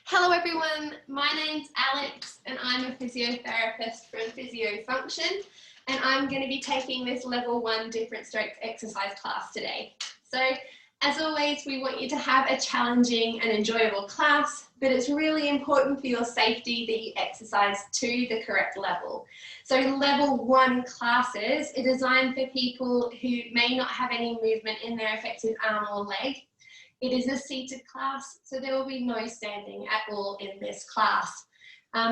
Hello everyone, my name's Alex and I'm a physiotherapist from Physio Function and I'm going to be taking this level 1 different strokes exercise class today. So as always, we want you to have a challenging and enjoyable class, but it's really important for your safety that you exercise to the correct level. So level 1 classes are designed for people who may not have any movement in their affected arm or leg. It is a seated class, so there will be no standing at all in this class.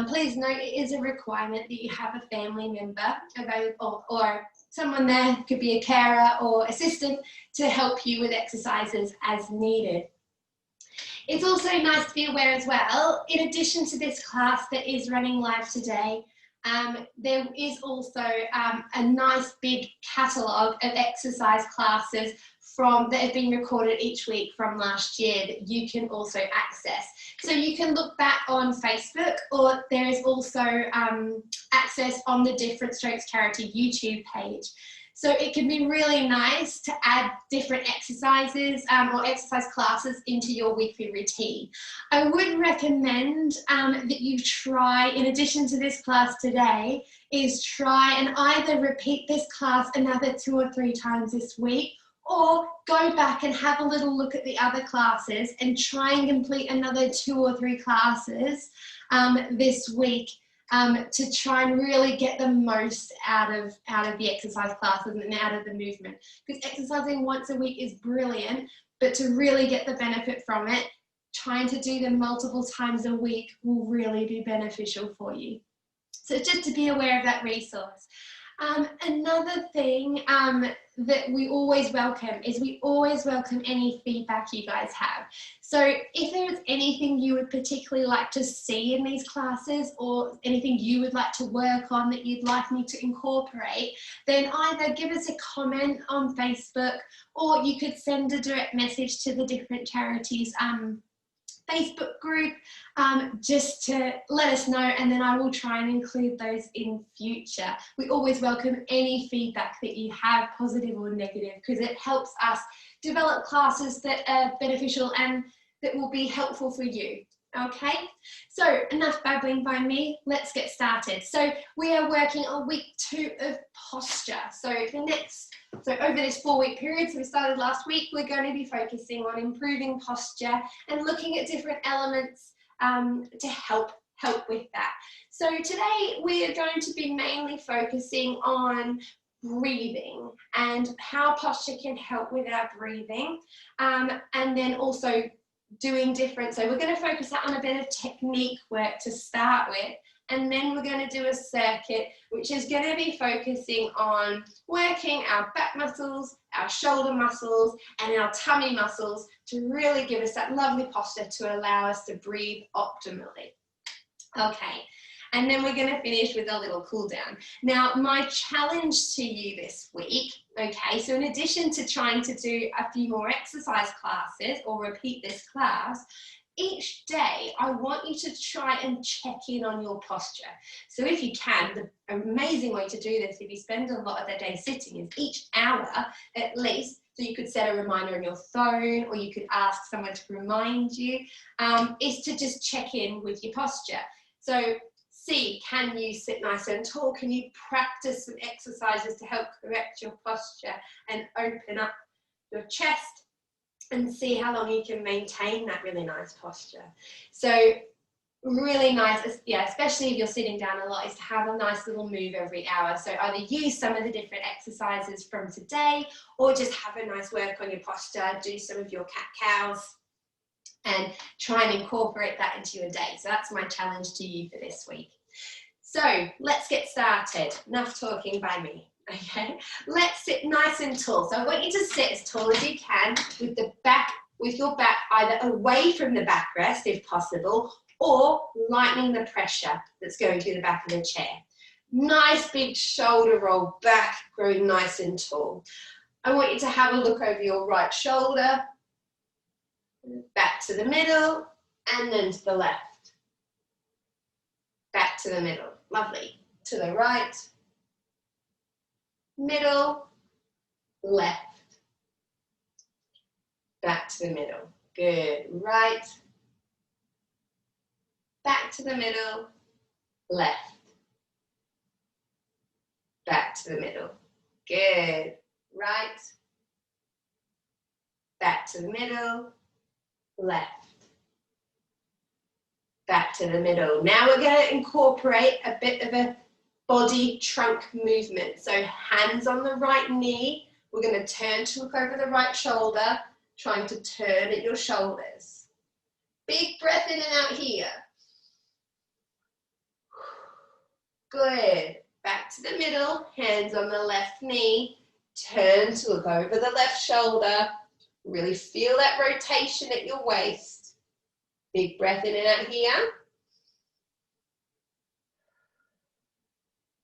Please note it is a requirement that you have a family member available or someone there, could be a carer or assistant, to help you with exercises as needed. It's also nice to be aware as well, in addition to this class that is running live today, there is also a nice big catalogue of exercise classes that have been recorded each week from last year that you can also access. So you can look back on Facebook, or there is also access on the Different Strokes Charity YouTube page. So it can be really nice to add different exercises or exercise classes into your weekly routine. I would recommend that you try, in addition to this class today, is try and either repeat this class another 2 or 3 times this week, or go back and have a little look at the other classes and try and complete another 2 or 3 classes this week to try and really get the most out of the exercise classes and out of the movement. Because exercising once a week is brilliant, but to really get the benefit from it, trying to do them multiple times a week will really be beneficial for you. So just to be aware of that resource. Another thing that we always welcome is we always welcome any feedback you guys have. So if there is anything you would particularly like to see in these classes, or anything you would like to work on that you'd like me to incorporate, then either give us a comment on Facebook, or you could send a direct message to the different charities Facebook group just to let us know, and then I will try and include those in future. We always welcome any feedback that you have, positive or negative, because it helps us develop classes that are beneficial and that will be helpful for you. Okay, so enough babbling by me, let's get started. So we are working on week 2 of posture. So over this 4-week period, so we started last week, we're going to be focusing on improving posture and looking at different elements to help with that. So today we are going to be mainly focusing on breathing and how posture can help with our breathing, and then also doing different, so we're going to focus on a bit of technique work to start with, and then we're going to do a circuit which is going to be focusing on working our back muscles, our shoulder muscles and our tummy muscles to really give us that lovely posture to allow us to breathe optimally. Okay, and then we're going to finish with a little cool down. Now, my challenge to you this week, okay, so in addition to trying to do a few more exercise classes or repeat this class, each day I want you to try and check in on your posture. So if you can, the amazing way to do this, if you spend a lot of the day sitting, is each hour at least, so you could set a reminder on your phone, or you could ask someone to remind you, is to just check in with your posture. So see, can you sit nice and tall? Can you practice some exercises to help correct your posture and open up your chest, and see how long you can maintain that really nice posture. So really nice, yeah, especially if you're sitting down a lot, is to have a nice little move every hour. So either use some of the different exercises from today, or just have a nice work on your posture, do some of your cat-cows, and try and incorporate that into your day. So that's my challenge to you for this week. So let's get started. Enough talking by me. Okay, let's sit nice and tall. So I want you to sit as tall as you can with your back either away from the backrest if possible, or lightening the pressure that's going through the back of the chair. Nice big shoulder roll back, growing nice and tall. I want you to have a look over your right shoulder, back to the middle, and then to the left. Back to the middle, lovely. To the right, middle, left, back to the middle. Good. Right, back to the middle, left, back to the middle. Good. Right, back to the middle, left, back to the middle. Now we're going to incorporate a bit of a body trunk movement. So hands on the right knee. We're going to turn to look over the right shoulder, trying to turn at your shoulders. Big breath in and out here. Good. Back to the middle, hands on the left knee. Turn to look over the left shoulder. Really feel that rotation at your waist. Big breath in and out here.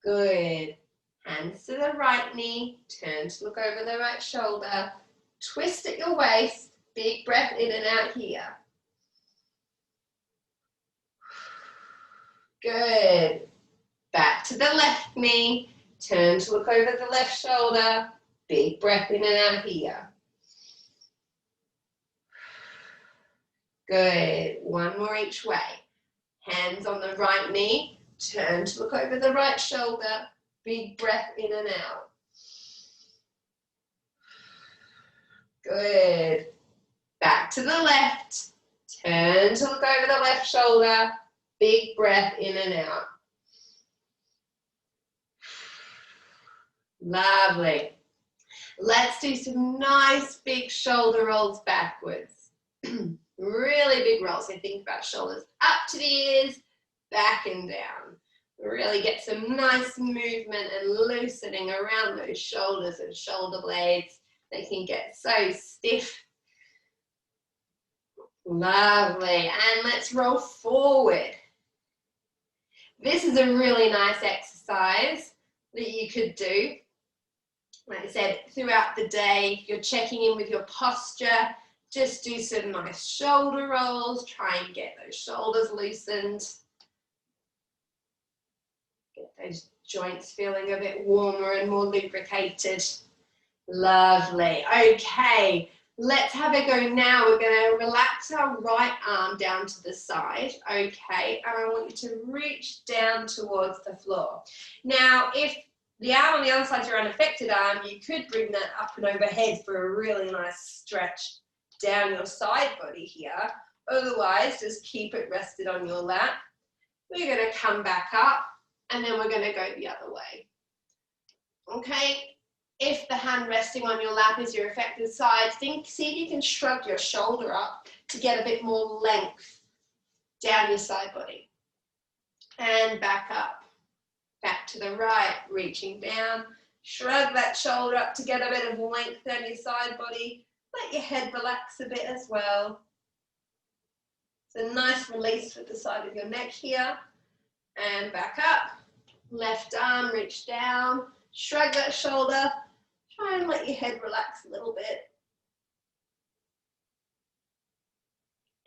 Good. Hands to the right knee. Turn to look over the right shoulder. Twist at your waist. Big breath in and out here. Good. Back to the left knee. Turn to look over the left shoulder. Big breath in and out here. Good. One more each way. Hands on the right knee. Turn to look over the right shoulder. Big breath in and out. Good. Back to the left. Turn to look over the left shoulder. Big breath in and out. Lovely. Let's do some nice big shoulder rolls backwards. Really big rolls. So think about shoulders up to the ears, back and down. Really get some nice movement and loosening around those shoulders and shoulder blades. They can get so stiff. Lovely. And let's roll forward. This is a really nice exercise that you could do. Like I said, throughout the day, you're checking in with your posture. Just do some nice shoulder rolls. Try and get those shoulders loosened. Get those joints feeling a bit warmer and more lubricated. Lovely. Okay, let's have a go now. We're going to relax our right arm down to the side. Okay, and I want you to reach down towards the floor. Now, if the arm on the other side is your unaffected arm, you could bring that up and overhead for a really nice stretch down your side body here. Otherwise, just keep it rested on your lap. We're going to come back up and then we're going to go the other way. Okay, if the hand resting on your lap is your affected side, see if you can shrug your shoulder up to get a bit more length down your side body. And back up. Back to the right, reaching down. Shrug that shoulder up to get a bit of length down your side body. Let your head relax a bit as well. It's a nice release with the side of your neck here. And back up. Left arm, reach down. Shrug that shoulder. Try and let your head relax a little bit.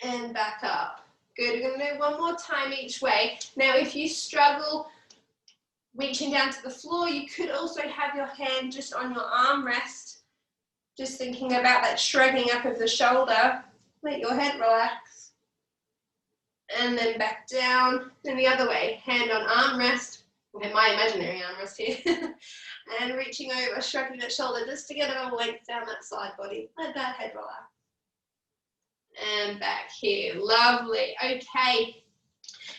And back up. Good, we're going to do one more time each way. Now, if you struggle reaching down to the floor, you could also have your hand just on your armrest, just thinking about that shrugging up of the shoulder. Let your head relax. And then back down, and the other way, hand on armrest, okay, my imaginary armrest here, and reaching over, shrugging that shoulder just to get a little length down that side body. Let that head relax. And back here, lovely. Okay.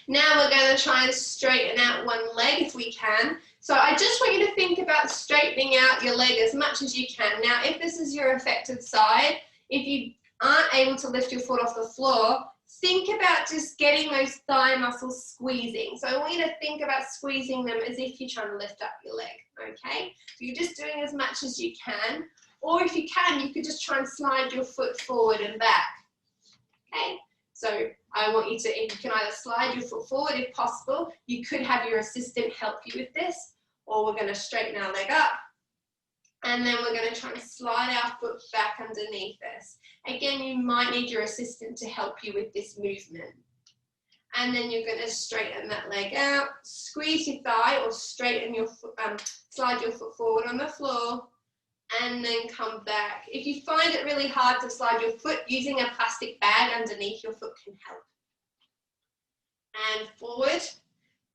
Now we're going to try and straighten out one leg if we can. So I just want you to think about straightening out your leg as much as you can. Now, if this is your affected side, if you aren't able to lift your foot off the floor, think about just getting those thigh muscles squeezing. So I want you to think about squeezing them as if you're trying to lift up your leg, okay? So you're just doing as much as you can. Or if you can, you could just try and slide your foot forward and back, okay? So I want you to, if you can either slide your foot forward if possible, you could have your assistant help you with this, or we're going to straighten our leg up, and then we're going to try and slide our foot back underneath us. Again, you might need your assistant to help you with this movement. And then you're going to straighten that leg out, squeeze your thigh, or straighten your foot, slide your foot forward on the floor, and then come back. If you find it really hard to slide your foot, using a plastic bag underneath your foot can help. and forward.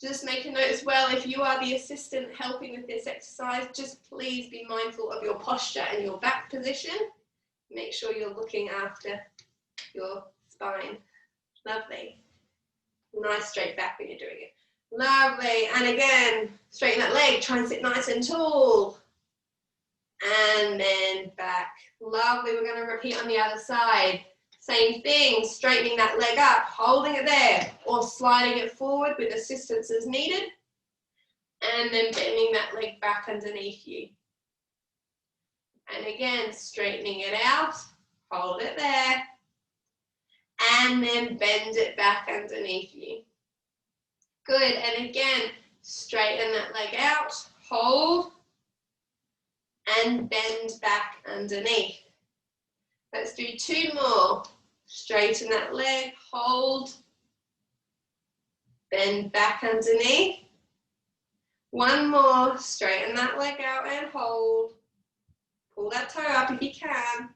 Just make a note as well, if you are the assistant helping with this exercise, just please be mindful of your posture and your back position. Make sure you're looking after your spine. Lovely. Nice straight back when you're doing it. Lovely. And again, straighten that leg. Try and sit nice and tall. And then back. Lovely. We're going to repeat on the other side. Same thing, straightening that leg up, holding it there, or sliding it forward with assistance as needed. And then bending that leg back underneath you. And again, straightening it out, hold it there. And then bend it back underneath you. Good, and again, straighten that leg out, hold, and bend back underneath. Let's do 2 more. Straighten that leg, hold, bend back underneath. 1 more, straighten that leg out and hold. Pull that toe up if you can,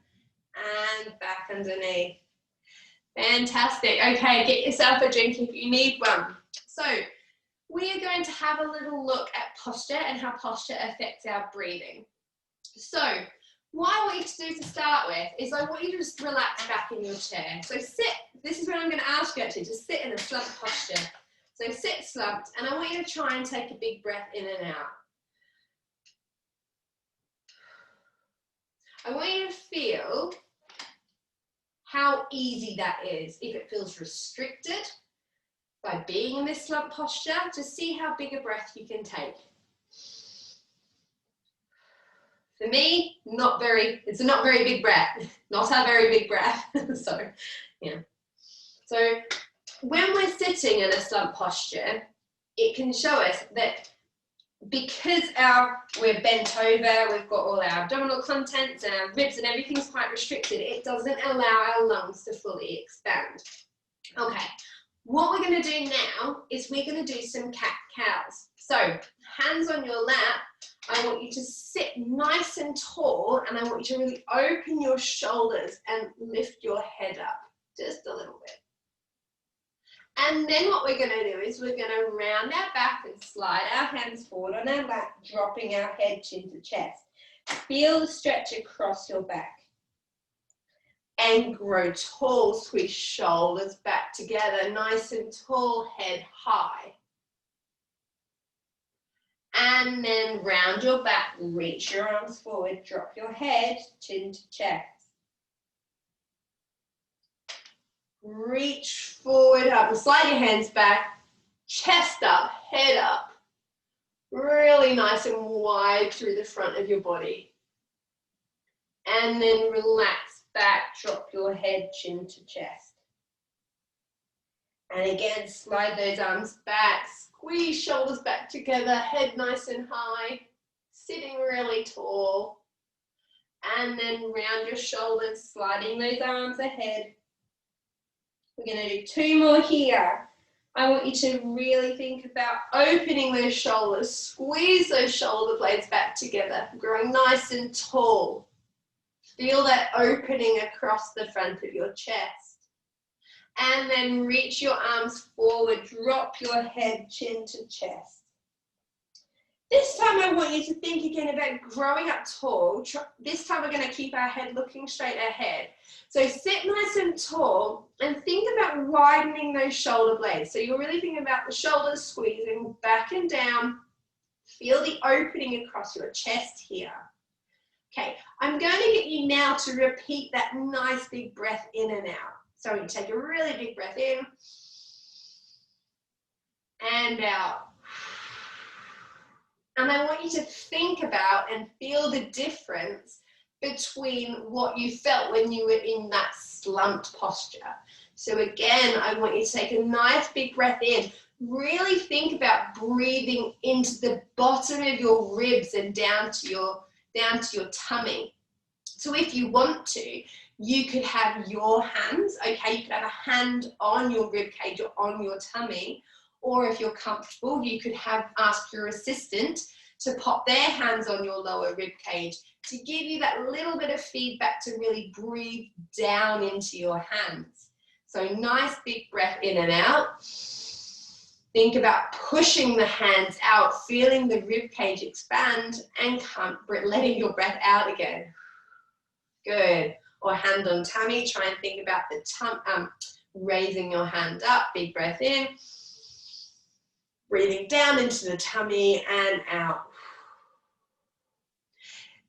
and back underneath. Fantastic. Okay, get yourself a drink if you need one. So, we are going to have a little look at posture and how posture affects our breathing. So, what I want you to do to start with is I want you to just relax back in your chair. So sit, this is what I'm going to ask you actually, just sit in a slumped posture. So sit slumped, and I want you to try and take a big breath in and out. I want you to feel how easy that is. If it feels restricted by being in this slumped posture, just see how big a breath you can take. For me, it's a not very big breath, not a very big breath. So, yeah. So when we're sitting in a slumped posture, it can show us that because we're bent over, we've got all our abdominal contents and our ribs and everything's quite restricted, it doesn't allow our lungs to fully expand. Okay, what we're going to do now is we're going to do some cat-cows. So hands on your lap, I want you to sit nice and tall, and I want you to really open your shoulders and lift your head up just a little bit. And then what we're going to do is we're going to round our back and slide our hands forward on our lap, dropping our head chin to chest. Feel the stretch across your back. And grow tall, squish shoulders back together, nice and tall, head high. And then round your back, reach your arms forward, drop your head, chin to chest. Reach forward up and slide your hands back, chest up, head up. Really nice and wide through the front of your body. And then relax back, drop your head, chin to chest. And again, slide those arms back, squeeze shoulders back together, head nice and high, sitting really tall. And then round your shoulders, sliding those arms ahead. We're going to do 2 more here. I want you to really think about opening those shoulders, squeeze those shoulder blades back together, growing nice and tall. Feel that opening across the front of your chest. And then reach your arms forward, drop your head, chin to chest. This time I want you to think again about growing up tall. This time we're going to keep our head looking straight ahead. So sit nice and tall and think about widening those shoulder blades. So you're really thinking about the shoulders squeezing back and down. Feel the opening across your chest here. Okay, I'm going to get you now to repeat that nice big breath in and out. So you take a really big breath in and out. And I want you to think about and feel the difference between what you felt when you were in that slumped posture. So again, I want you to take a nice big breath in. Really think about breathing into the bottom of your ribs and down to your tummy. So if you want to, you could have your hands, okay, you could have a hand on your rib cage or on your tummy, or if you're comfortable, you could ask your assistant to pop their hands on your lower rib cage to give you that little bit of feedback to really breathe down into your hands. So nice big breath in and out. Think about pushing the hands out, feeling the rib cage expand, and letting your breath out again. Good. Or hand on tummy, try and think about the raising your hand up, big breath in, breathing down into the tummy and out.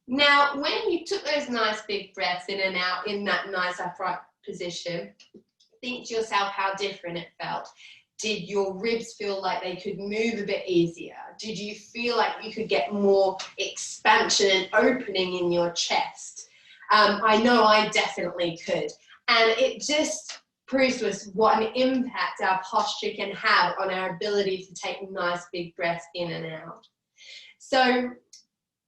Now, when you took those nice big breaths in and out in that nice upright position, think to yourself how different it felt. Did your ribs feel like they could move a bit easier? Did you feel like you could get more expansion and opening in your chest? I know I definitely could. And it just proves to us what an impact our posture can have on our ability to take nice big breaths in and out. So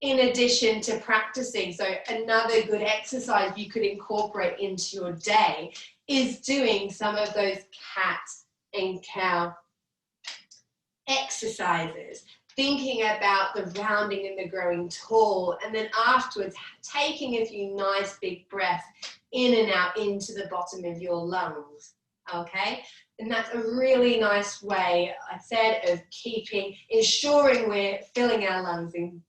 in addition to practicing, so another good exercise you could incorporate into your day is doing some of those cat and cow exercises, thinking about the rounding and the growing tall, and then afterwards taking a few nice big breaths in and out into the bottom of your lungs, okay? And that's a really nice way, I said, of ensuring we're filling our lungs and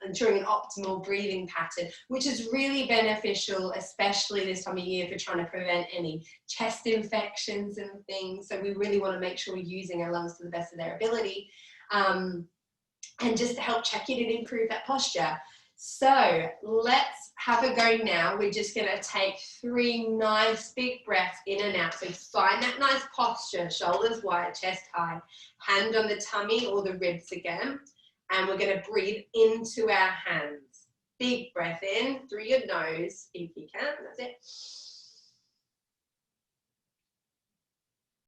ensuring an optimal breathing pattern, which is really beneficial, especially this time of year, for trying to prevent any chest infections and things. So we really want to make sure we're using our lungs to the best of their ability, and just to help check in and improve that posture. So let's have a go now. We're just going to take 3 nice big breaths in and out. So find that nice posture, shoulders wide, chest high, hand on the tummy or the ribs again. And we're going to breathe into our hands. Big breath in through your nose, if you can, that's it.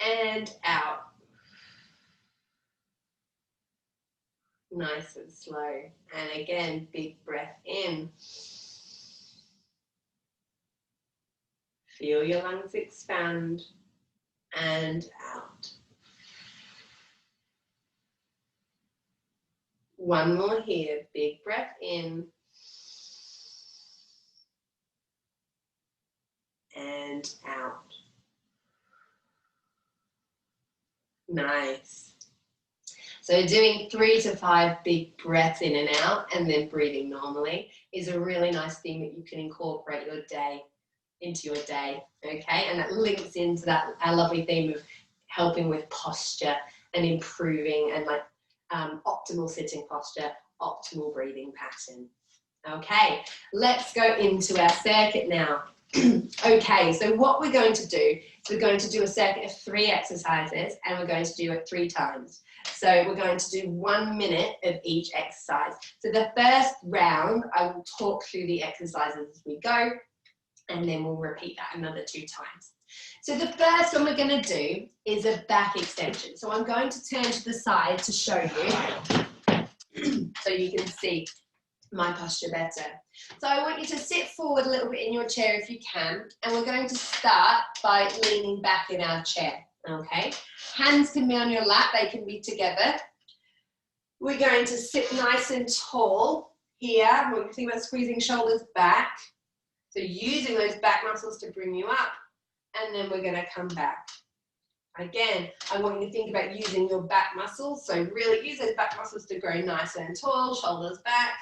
And out. Nice and slow. And again, big breath in. Feel your lungs expand. And out. One more here, big breath in. And out. Nice. So doing 3 to 5 big breaths in and out and then breathing normally is a really nice thing that you can incorporate into your day, okay? And that links into that our lovely theme of helping with posture and improving and optimal sitting posture, optimal breathing pattern. Okay, let's go into our circuit now. Okay, so what we're going to do is we're going to do a circuit of 3 exercises and we're going to do it 3 times. So we're going to do 1 minute of each exercise. So the first round, I will talk through the exercises as we go, and then we'll repeat that another 2 times. So the first one we're going to do is a back extension. So I'm going to turn to the side to show you so you can see my posture better. So I want you to sit forward a little bit in your chair if you can, and we're going to start by leaning back in our chair, okay? Hands can be on your lap, they can be together. We're going to sit nice and tall here. We're going to think about squeezing shoulders back. So using those back muscles to bring you up, and then we're going to come back. Again, I want you to think about using your back muscles. So really use those back muscles to grow nice and tall, shoulders back,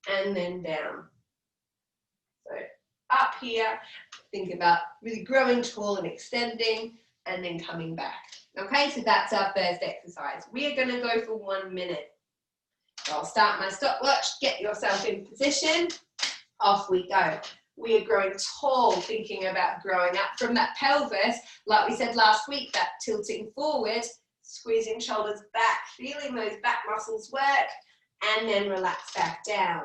and then down. So up here, think about really growing tall and extending, and then coming back. Okay, so that's our first exercise. We are going to go for 1 minute. So I'll start my stopwatch, get yourself in position, off we go. We are growing tall, thinking about growing up from that pelvis, like we said last week, that tilting forward, squeezing shoulders back, feeling those back muscles work, and then relax back down.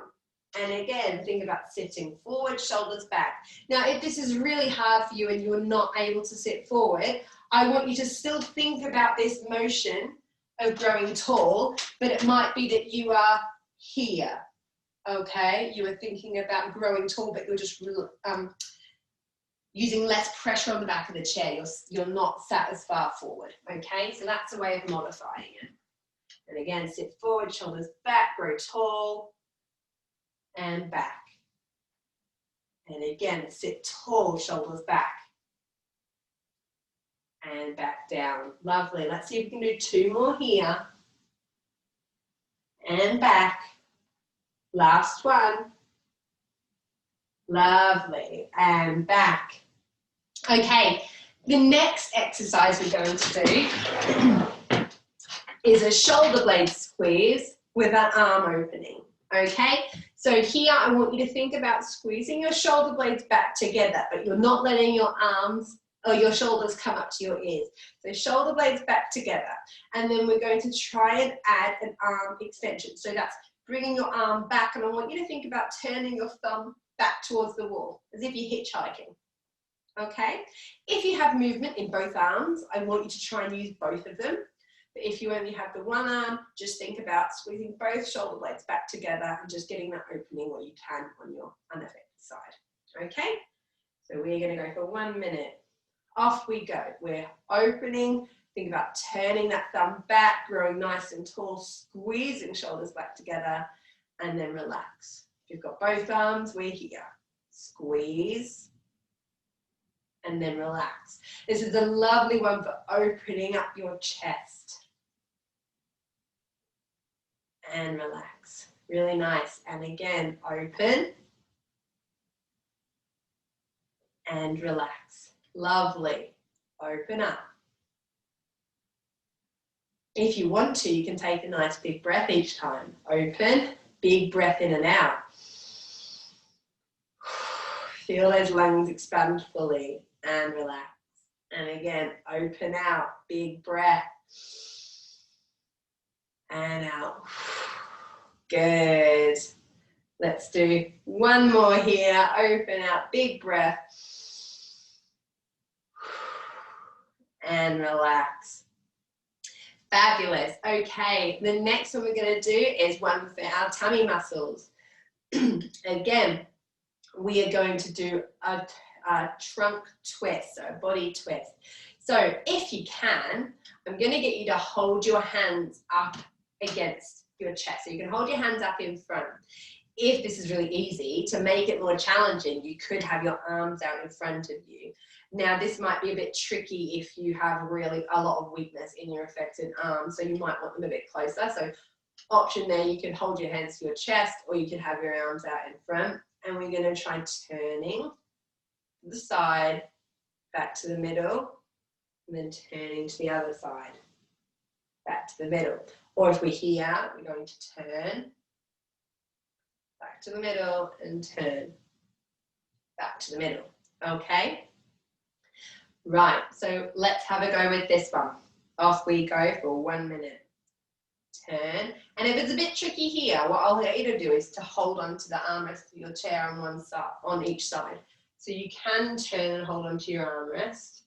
And again, think about sitting forward, shoulders back. Now, if this is really hard for you and you're not able to sit forward, I want you to still think about this motion of growing tall, but it might be that you are here. Okay, you are thinking about growing tall, but you're just using less pressure on the back of the chair. You're not sat as far forward. Okay, so that's a way of modifying it. And again, sit forward, shoulders back, grow tall, and back. And again, sit tall, shoulders back, and back down. Lovely. Let's see if we can do 2 more here. And back. Last one. Lovely. And back. Okay, the next exercise we're going to do is a shoulder blade squeeze with an arm opening. Okay, so here I want you to think about squeezing your shoulder blades back together, but you're not letting your arms or your shoulders come up to your ears. So shoulder blades back together, and then we're going to try and add an arm extension. So that's bringing your arm back, and I want you to think about turning your thumb back towards the wall, as if you're hitchhiking. Okay, if you have movement in both arms, I want you to try and use both of them. But if you only have the one arm, just think about squeezing both shoulder blades back together and just getting that opening where you can on your unaffected side. Okay, so we're going to go for 1 minute. Off we go. We're opening. Think about turning that thumb back, growing nice and tall, squeezing shoulders back together, and then relax. If you've got both arms, we're here. Squeeze. And then relax. This is a lovely one for opening up your chest. And relax. Really nice. And again, open. And relax. Lovely. Open up. If you want to, you can take a nice big breath each time. Open, big breath in and out. Feel those lungs expand fully. And relax. And again, open out, big breath. And out. Good. Let's do 1 more here. Open out, big breath. And relax. Fabulous. Okay, the next one we're going to do is one for our tummy muscles. Again, we are going to do a trunk twist, so a body twist. So if you can, I'm going to get you to hold your hands up against your chest. So you can hold your hands up in front. If this is really easy, to make it more challenging, you could have your arms out in front of you. Now this might be a bit tricky if you have really a lot of weakness in your affected arms, so you might want them a bit closer. So option there, you can hold your hands to your chest, or you can have your arms out in front. And we're going to try turning to the side, back to the middle, and then turning to the other side, back to the middle. Or if we're here, we're going to turn, back to the middle, and turn, back to the middle. Okay? Right, so let's have a go with this one. Off we go for 1 minute. Turn, and if it's a bit tricky here, what I'll get you to do is to hold on to the armrest of your chair on one side, on each side. So you can turn and hold on to your armrest,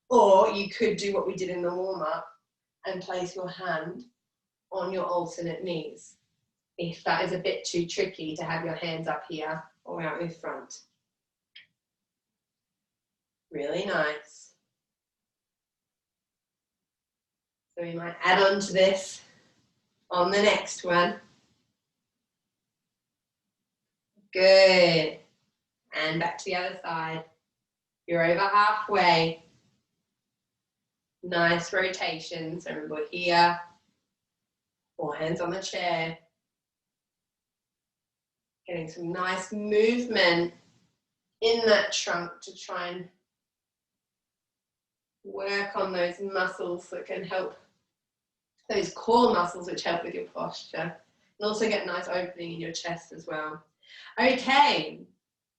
or you could do what we did in the warm-up and place your hand on your alternate knees, if that is a bit too tricky to have your hands up here or out in front. Really nice. So we might add on to this on the next one. Good. And back to the other side. You're over halfway. Nice rotation. So remember here, or hands on the chair. Getting some nice movement in that trunk to try and work on those muscles that can help, those core muscles which help with your posture, and also get a nice opening in your chest as well. Okay,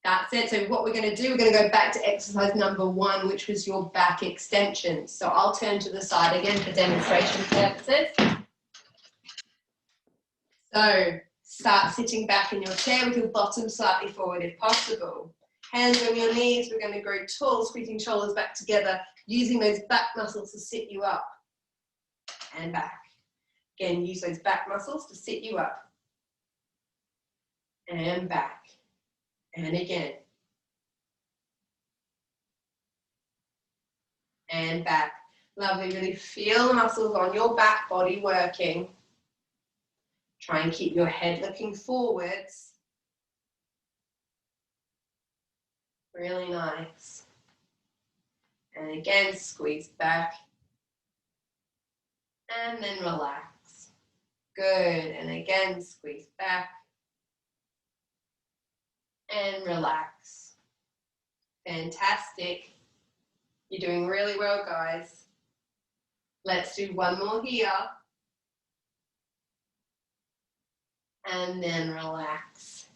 that's it. So what we're going to do, we're going to go back to exercise number 1, which was your back extension. So I'll turn to the side again for demonstration purposes. So start sitting back in your chair with your bottom slightly forward if possible. Hands on your knees, we're going to grow tall, squeezing shoulders back together, using those back muscles to sit you up and back. Again, use those back muscles to sit you up and back. And again. And back. Lovely, really feel the muscles on your back body working. Try and keep your head looking forwards. Really nice. And again, squeeze back. And then relax. Good. And again, squeeze back. And relax. Fantastic. You're doing really well, guys. Let's do one more here. And then relax.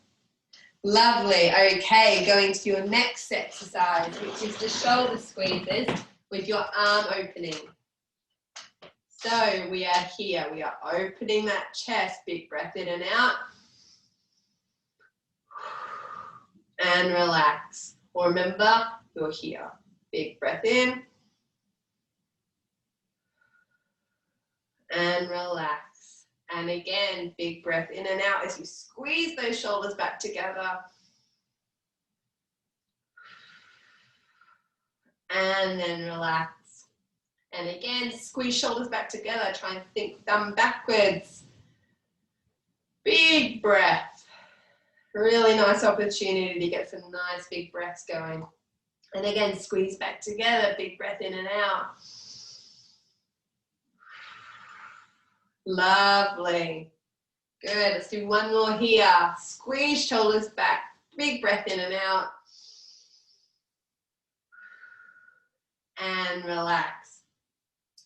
Lovely. Okay, going to your next exercise, which is the shoulder squeezes with your arm opening. So we are here. We are opening that chest. Big breath in and out. And relax. Or remember, you're here. Big breath in. And relax. And again, big breath in and out as you squeeze those shoulders back together. And then relax. And again, squeeze shoulders back together. Try and think thumb backwards. Big breath. Really nice opportunity to get some nice big breaths going. And again, squeeze back together. Big breath in and out. Lovely. Good. Let's do one more here. Squeeze shoulders back. Big breath in and out. And relax.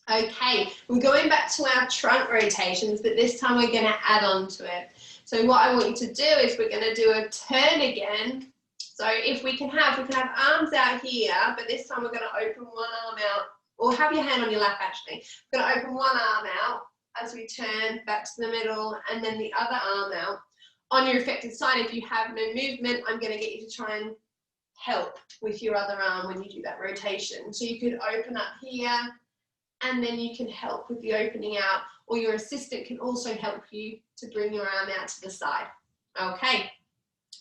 Okay, we're going back to our trunk rotations, but this time we're going to add on to it. So what I want you to do is we're going to do a turn again. So if we can have arms out here, but this time we're going to open one arm out, or have your hand on your lap actually. We're going to open one arm out as we turn back to the middle, and then the other arm out. On your affected side, if you have no movement, I'm going to get you to try and help with your other arm when you do that rotation. So you could open up here, and then you can help with the opening out, or your assistant can also help you to bring your arm out to the side. Okay,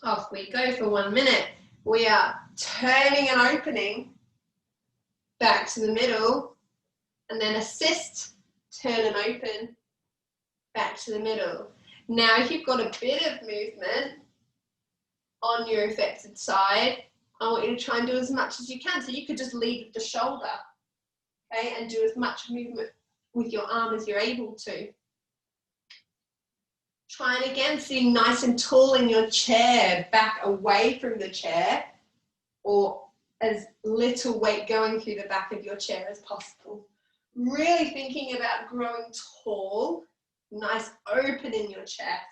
off we go for 1 minute. We are turning and opening back to the middle, and then assist, turn and open back to the middle. Now, if you've got a bit of movement on your affected side, I want you to try and do as much as you can. So you could just lead with the shoulder, okay, and do as much movement with your arm as you're able to. Try and again sitting nice and tall in your chair, back away from the chair, or as little weight going through the back of your chair as possible. Really thinking about growing tall, nice open in your chest.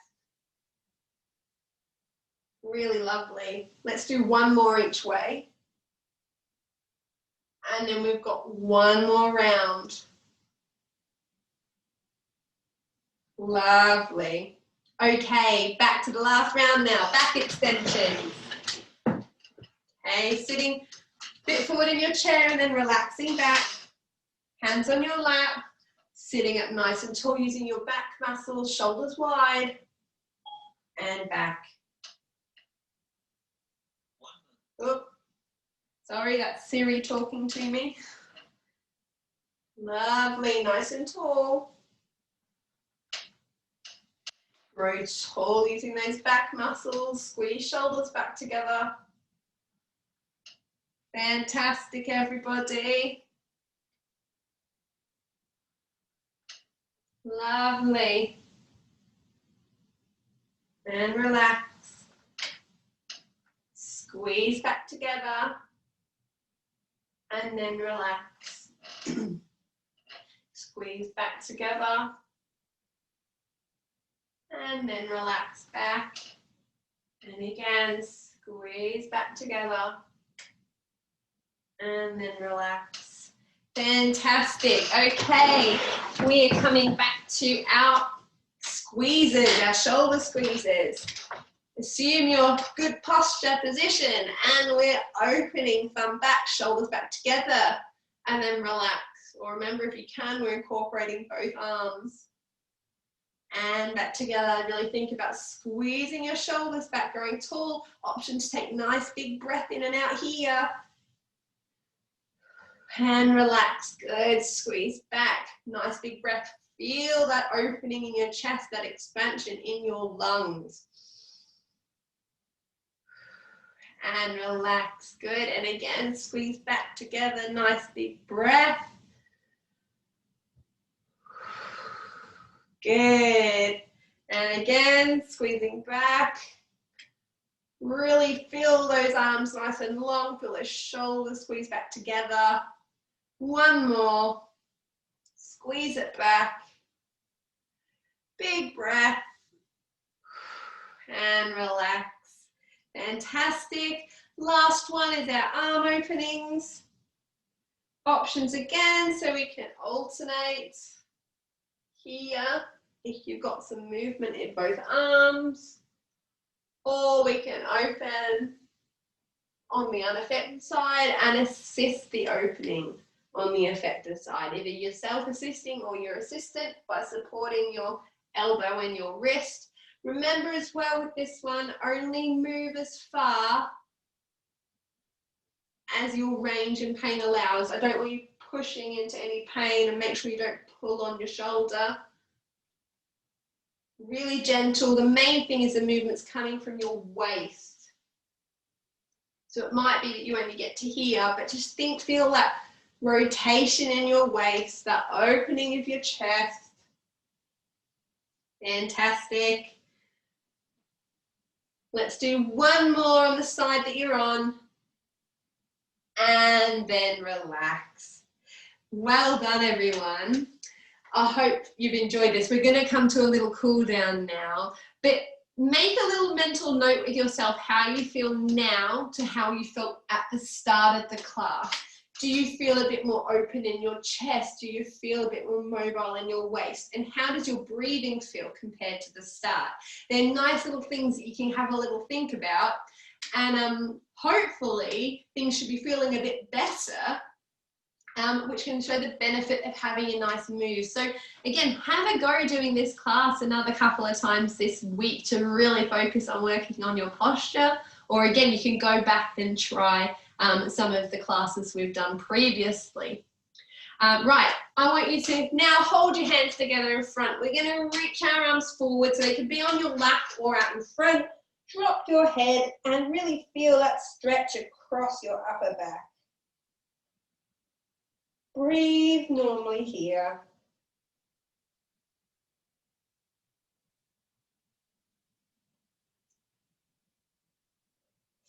Really lovely. Let's do one more each way. And then we've got one more round. Lovely. Okay, back to the last round now. Back extensions. Okay, sitting a bit forward in your chair and then relaxing back. Hands on your lap. Sitting up nice and tall using your back muscles, shoulders wide. And back. Oh, sorry, that's Siri talking to me. Lovely, nice and tall. Grow tall using those back muscles. Squeeze shoulders back together. Fantastic, everybody. Lovely. And relax. Squeeze back together. And then relax. Squeeze back together. And then relax back. And again, squeeze back together. And then relax. Fantastic. Okay, we are coming back to our squeezes, our shoulder squeezes. Assume your good posture position, and we're opening thumb back, shoulders back together, and then relax. Or remember, if you can, we're incorporating both arms. And back together. Really think about squeezing your shoulders back, growing tall. Option to take nice big breath in and out here. And relax. Good. Squeeze back. Nice big breath. Feel that opening in your chest, that expansion in your lungs. and relax. Good. And again, squeeze back together. Nice big breath. Good. And again, squeezing back. Really feel those arms nice and long. Feel those shoulders squeeze back together. One more. Squeeze it back. Big breath. And relax. Fantastic. Last one is our arm openings. Options again, so we can alternate here if you've got some movement in both arms, or we can open on the unaffected side and assist the opening on the affected side, either you're self-assisting or your assistant by supporting your elbow and your wrist. Remember as well with this one, only move as far as your range and pain allows. I don't want you pushing into any pain, and make sure you don't pull on your shoulder. Really gentle. The main thing is the movement's coming from your waist. So it might be that you only get to here, but just feel that rotation in your waist, that opening of your chest. Fantastic. Let's do one more on the side that you're on. And then relax. Well done, everyone. I hope you've enjoyed this. We're going to come to a little cool down now, but make a little mental note with yourself how you feel now to how you felt at the start of the class. Do you feel a bit more open in your chest? Do you feel a bit more mobile in your waist? And how does your breathing feel compared to the start? They're nice little things that you can have a little think about. And hopefully things should be feeling a bit better, which can show the benefit of having a nice move. So again, have a go doing this class another couple of times this week to really focus on working on your posture. Or again, you can go back and try some of the classes we've done previously. Right, I want you to now hold your hands together in front. We're going to reach our arms forward so they can be on your lap or out in front. Drop your head and really feel that stretch across your upper back. Breathe normally here.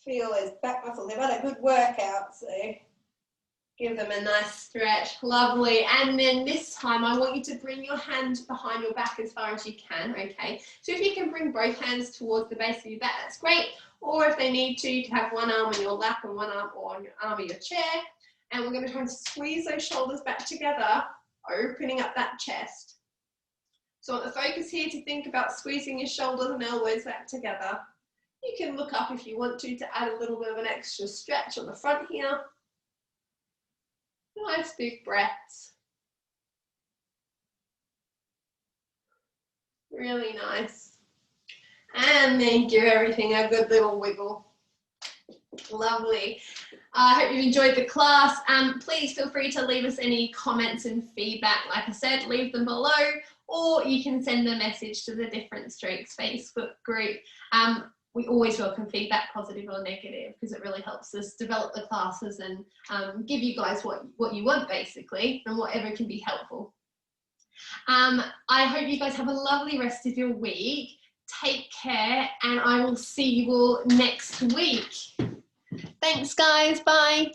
Feel those back muscles. They've had a good workout, so give them a nice stretch. Lovely. And then this time I want you to bring your hand behind your back as far as you can, okay? So if you can bring both hands towards the base of your back, that's great. Or if they need to, you can have one arm on your lap and one arm on your arm of your chair. And we're going to try and squeeze those shoulders back together, opening up that chest. So I want the focus here to think about squeezing your shoulders and elbows back together. You can look up if you want to add a little bit of an extra stretch on the front here. Nice big breaths. Really nice. And then give everything a good little wiggle. Lovely. I hope you've enjoyed the class. Please feel free to leave us any comments and feedback. Like I said, leave them below, or you can send a message to the Different Strokes Facebook group. We always welcome feedback, positive or negative, because it really helps us develop the classes and give you guys what you want, basically, and whatever can be helpful. I hope you guys have a lovely rest of your week. Take care, and I will see you all next week. Thanks, guys. Bye.